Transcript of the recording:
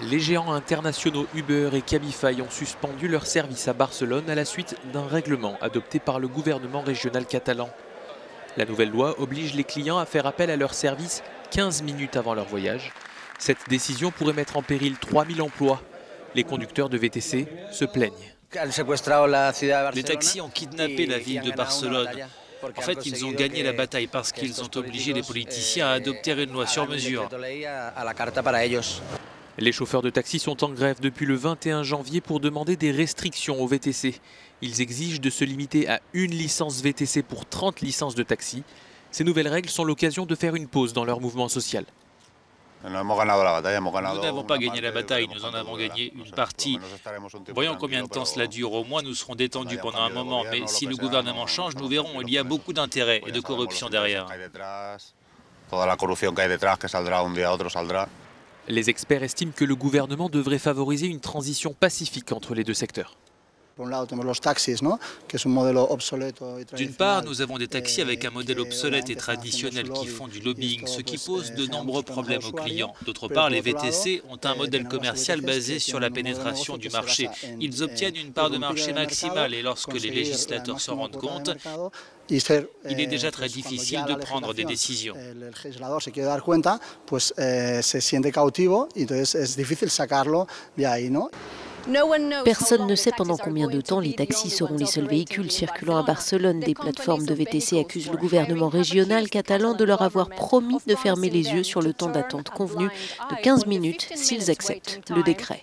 Les géants internationaux Uber et Cabify ont suspendu leur service à Barcelone à la suite d'un règlement adopté par le gouvernement régional catalan. La nouvelle loi oblige les clients à faire appel à leur service 15 minutes avant leur voyage. Cette décision pourrait mettre en péril 3000 emplois. Les conducteurs de VTC se plaignent. Les taxis ont kidnappé la ville de Barcelone. En fait, ils ont gagné la bataille parce qu'ils ont obligé les politiciens à adopter une loi sur mesure. Les chauffeurs de taxi sont en grève depuis le 21 janvier pour demander des restrictions au VTC. Ils exigent de se limiter à une licence VTC pour 30 licences de taxi. Ces nouvelles règles sont l'occasion de faire une pause dans leur mouvement social. Nous n'avons pas gagné la bataille, nous en avons gagné une partie. Voyons combien de temps cela dure, au moins nous serons détendus pendant un moment, mais si le gouvernement change, nous verrons, il y a beaucoup d'intérêt et de corruption derrière. Les experts estiment que le gouvernement devrait favoriser une transition pacifique entre les deux secteurs. D'une part, nous avons des taxis avec un modèle obsolète et traditionnel qui font du lobbying, ce qui pose de nombreux problèmes aux clients. D'autre part, les VTC ont un modèle commercial basé sur la pénétration du marché. Ils obtiennent une part de marché maximale et lorsque les législateurs s'en rendent compte, il est déjà très difficile de prendre des décisions. Personne ne sait pendant combien de temps les taxis seront les seuls véhicules circulant à Barcelone. Des plateformes de VTC accusent le gouvernement régional catalan de leur avoir promis de fermer les yeux sur le temps d'attente convenu de 15 minutes s'ils acceptent le décret.